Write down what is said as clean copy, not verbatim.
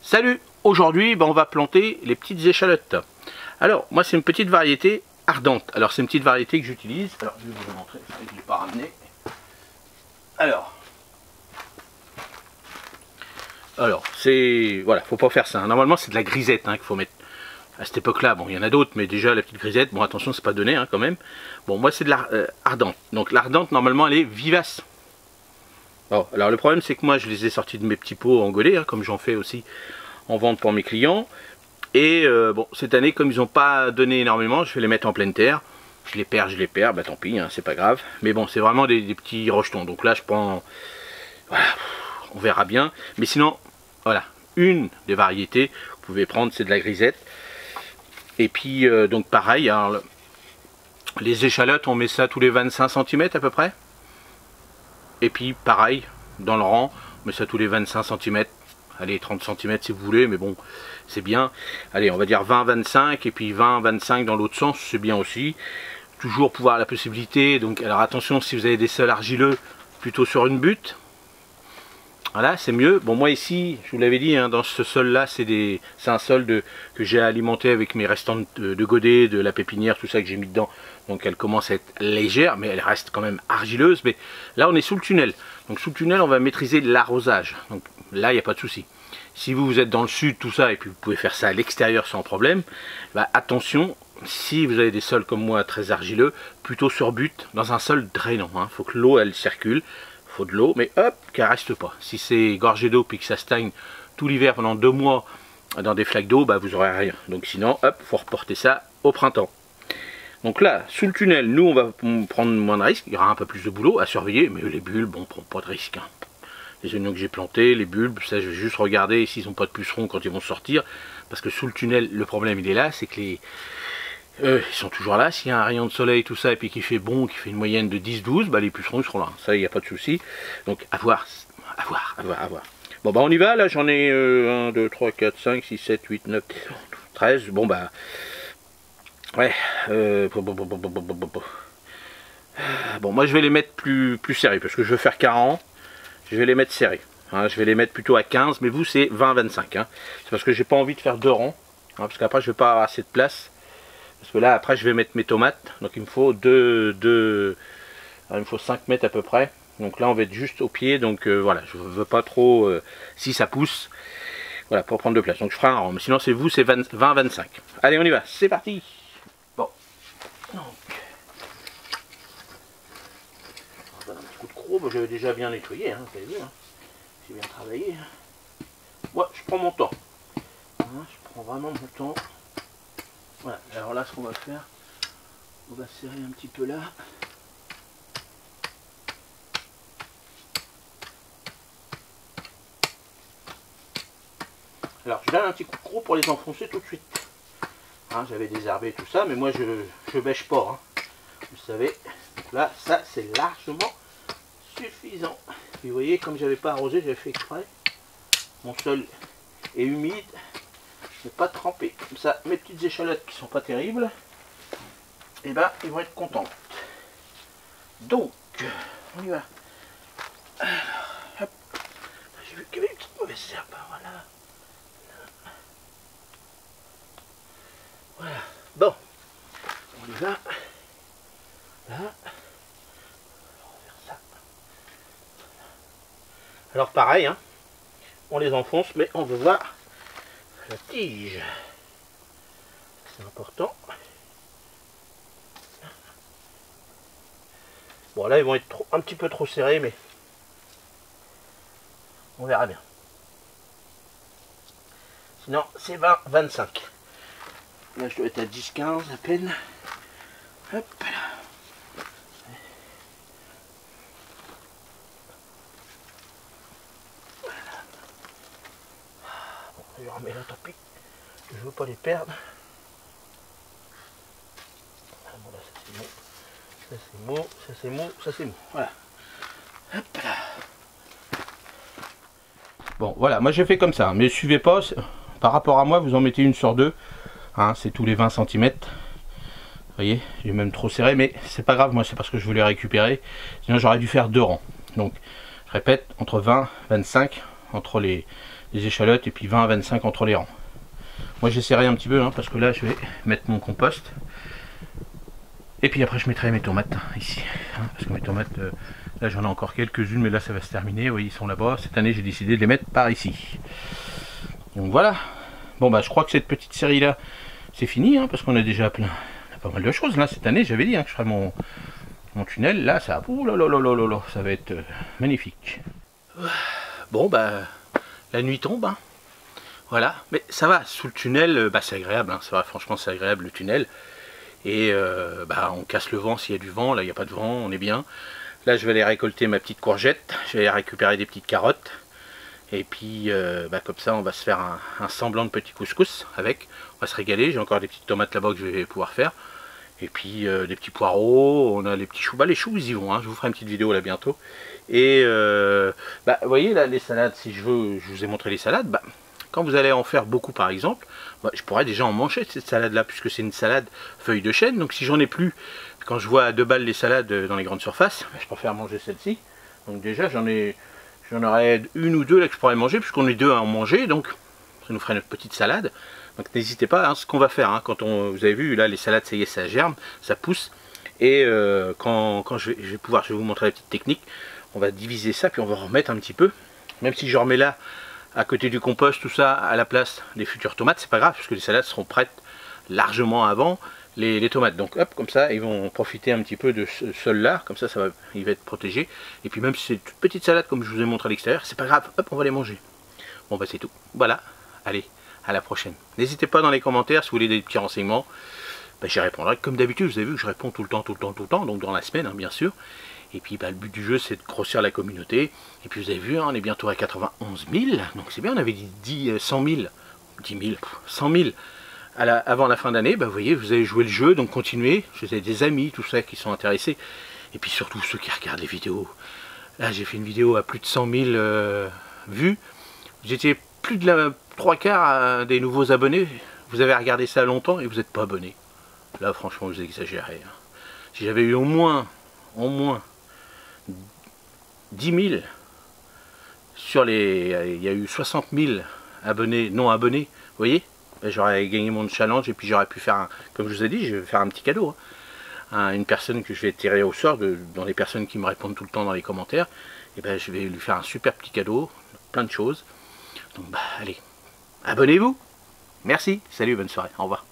Salut! Aujourd'hui, on va planter les petites échalotes. Alors, moi, c'est une petite variété ardente. Alors, c'est une petite variété que j'utilise. Alors, je vais vous montrer, je ne l'ai pas ramené. Alors, c'est... Voilà, faut pas faire ça. Normalement, c'est de la grisette qu'il faut mettre. À cette époque-là, bon, il y en a d'autres, mais déjà, la petite grisette, bon, attention, c'est pas donné, quand même. Bon, moi, c'est de l'ardente. Donc, l'ardente, normalement, elle est vivace. Bon, alors, le problème, c'est que moi, je les ai sortis de mes petits pots engolés, comme j'en fais aussi en vente pour mes clients. Et bon, cette année, comme ils n'ont pas donné énormément, je vais les mettre en pleine terre. Je les perds, bah tant pis, c'est pas grave. Mais bon, c'est vraiment des petits rejetons. Donc là, je prends... Voilà, on verra bien. Mais sinon, voilà, une des variétés que vous pouvez prendre, c'est de la grisette. Et puis, donc pareil, alors, les échalotes, on met ça tous les 25 cm à peu près. Et puis, pareil, dans le rang, on met ça tous les 25 cm. Allez, 30 cm si vous voulez, mais bon, c'est bien. Allez, on va dire 20-25, et puis 20-25 dans l'autre sens, c'est bien aussi. Toujours pouvoir la possibilité, donc, alors attention, si vous avez des sols argileux, plutôt sur une butte. Voilà, c'est mieux. Bon, moi ici, je vous l'avais dit, dans ce sol-là, c'est un sol que j'ai alimenté avec mes restants de godet, de la pépinière, tout ça que j'ai mis dedans. Donc elle commence à être légère, mais elle reste quand même argileuse. Mais là, on est sous le tunnel. Donc sous le tunnel, on va maîtriser l'arrosage. Donc là, il n'y a pas de souci. Si vous êtes dans le sud, tout ça, et puis vous pouvez faire ça à l'extérieur sans problème, bah, attention, si vous avez des sols comme moi très argileux, plutôt sur butte, dans un sol drainant. Il faut que l'eau, elle circule. Faut de l'eau, mais hop, qu'elle reste pas. Si c'est gorgé d'eau puis que ça stagne tout l'hiver pendant 2 mois dans des flaques d'eau, bah vous aurez rien. Donc sinon, hop, faut reporter ça au printemps. Donc là, sous le tunnel, nous on va prendre moins de risques. Il y aura un peu plus de boulot à surveiller, mais les bulbes, on prend pas de risque. Les oignons que j'ai plantés, les bulbes, ça je vais juste regarder s'ils n'ont pas de pucerons quand ils vont sortir. Parce que sous le tunnel, le problème il est là, c'est que ils sont toujours là. S'il y a un rayon de soleil, tout ça, et puis qu'il fait bon, qu'il fait une moyenne de 10-12, bah les pucerons ils seront là. Ça, il n'y a pas de souci. Donc, à voir. Bon, bah on y va. Là, j'en ai 1, 2, 3, 4, 5, 6, 7, 8, 9, 13. Bon, bah... Ouais. Bon, moi, je vais les mettre plus serrés, parce que je veux faire 40. Je vais les mettre serrés. Je vais les mettre plutôt à 15, mais vous, c'est 20-25. C'est parce que j'ai pas envie de faire 2 rangs. Parce qu'après, je vais pas avoir assez de place. Parce que là, après, je vais mettre mes tomates. Donc, il me faut il me faut 5 mètres à peu près. Donc là, on va être juste au pied. Donc, voilà, je ne veux pas trop... si ça pousse, voilà, pour prendre de place. Donc, je ferai un rang. Mais sinon, c'est vous, c'est 20-25. Allez, on y va. C'est parti. Bon. Donc. On va donner un petit coup de croc. J'avais déjà bien nettoyé. Vous avez vu. J'ai bien travaillé. Moi, je prends mon temps. Je prends vraiment mon temps. Voilà, alors là ce qu'on va faire, on va serrer un petit peu là. Alors je donne un petit coup de croc pour les enfoncer tout de suite. J'avais désherbé tout ça, mais moi je bêche pas. Vous savez, donc là ça c'est largement suffisant. Et vous voyez, comme j'avais pas arrosé, j'avais fait exprès. Mon sol est humide. Ne pas tremper. Comme ça, mes petites échalotes qui sont pas terribles, et ben ils vont être contents. Donc, on y va. Alors, hop. J'ai vu qu'il y avait une petite mauvaise herbe. Voilà. Voilà. Bon, on y va. Là. On va faire ça. Alors pareil, on les enfonce, mais on veut voir la tige, c'est important. Bon là ils vont être un petit peu trop serrés, mais on verra bien. Sinon c'est 20-25. Là je dois être à 10-15 à peine. Hop là. Je remets là, tant pis. Je veux pas les perdre. Bon, là, ça c'est mou. Ça c'est mou, ça c'est mou, ça c'est mou. Voilà. Hop là. Bon, voilà, moi j'ai fait comme ça. Mais suivez pas. Par rapport à moi, vous en mettez une sur deux. C'est tous les 20 cm. Vous voyez, j'ai même trop serré. Mais c'est pas grave, moi c'est parce que je voulais récupérer. Sinon j'aurais dû faire 2 rangs. Donc, je répète, entre 20 et 25, entre les les échalotes et puis 20 à 25 entre les rangs. Moi j'essaierai un petit peu, hein, parce que là je vais mettre mon compost. Et puis après je mettrai mes tomates ici, hein, parce que mes tomates, là j'en ai encore quelques-unes, mais là ça va se terminer. Vous voyez, ils sont là-bas. Cette année j'ai décidé de les mettre par ici. Donc voilà. Bon bah je crois que cette petite série là, c'est fini, hein, parce qu'on a déjà plein, on a pas mal de choses là cette année. J'avais dit, hein, que je ferais mon tunnel. Là ça, ouh là là là là là, ça va être magnifique. Bon bah la nuit tombe, hein. Voilà, mais ça va, sous le tunnel, bah, c'est agréable, hein. C'est vrai, franchement c'est agréable le tunnel. Et bah, on casse le vent s'il y a du vent. Là il n'y a pas de vent, on est bien. Là je vais aller récolter ma petite courgette, je vais aller récupérer des petites carottes. Et puis bah, comme ça on va se faire un semblant de petit couscous avec. On va se régaler, j'ai encore des petites tomates là-bas que je vais pouvoir faire. Et puis des petits poireaux, on a les petits choux. Bah, les choux ils y vont, hein. Je vous ferai une petite vidéo là bientôt. Et bah, vous voyez là les salades, si je vous ai montré les salades, bah, quand vous allez en faire beaucoup par exemple, bah, je pourrais déjà en manger cette salade là, puisque c'est une salade feuille de chêne. Donc si j'en ai plus, quand je vois à 2 balles les salades dans les grandes surfaces, bah, je préfère manger celle-ci. Donc déjà j'en aurais une ou deux là que je pourrais manger, puisqu'on est deux à en manger, donc ça nous ferait notre petite salade. Donc n'hésitez pas, hein, ce qu'on va faire, hein, vous avez vu là les salades, ça y est, ça germe, ça pousse. Et quand je vais vous montrer la petite technique, on va diviser ça, puis on va remettre un petit peu, même si je remets là à côté du compost, tout ça, à la place des futures tomates, c'est pas grave, puisque les salades seront prêtes largement avant les tomates. Donc hop, comme ça, ils vont profiter un petit peu de ce sol-là, comme ça, il va être protégé. Et puis même si c'est une toute petite salade, comme je vous ai montré à l'extérieur, c'est pas grave, hop, on va les manger. Bon bah c'est tout, voilà, allez, à la prochaine. N'hésitez pas dans les commentaires si vous voulez des petits renseignements, bah, j'y répondrai. Comme d'habitude, vous avez vu que je réponds tout le temps, donc dans la semaine, hein, bien sûr. Et puis bah, le but du jeu c'est de grossir la communauté. Et puis vous avez vu, hein, on est bientôt à 91 000. Donc c'est bien, on avait dit 100 000. 10 000, 100 000 avant la fin d'année. Bah, vous voyez, vous avez joué le jeu, donc continuez. J'ai des amis, tout ça, qui sont intéressés. Et puis surtout ceux qui regardent les vidéos. Là j'ai fait une vidéo à plus de 100 000 vues. J'étais plus de la 3/4 des nouveaux abonnés. Vous avez regardé ça longtemps et vous n'êtes pas abonné. Là franchement vous exagérez. Hein. Si j'avais eu au moins 10 000 sur les... Il y a eu 60 000 abonnés, non abonnés, vous voyez, j'aurais gagné mon challenge et puis j'aurais pu faire, comme je vous ai dit, je vais faire un petit cadeau. Hein, une personne que je vais tirer au sort, dans les personnes qui me répondent tout le temps dans les commentaires, et ben je vais lui faire un super petit cadeau, plein de choses. Donc bah allez, abonnez-vous. Merci, salut, bonne soirée, au revoir.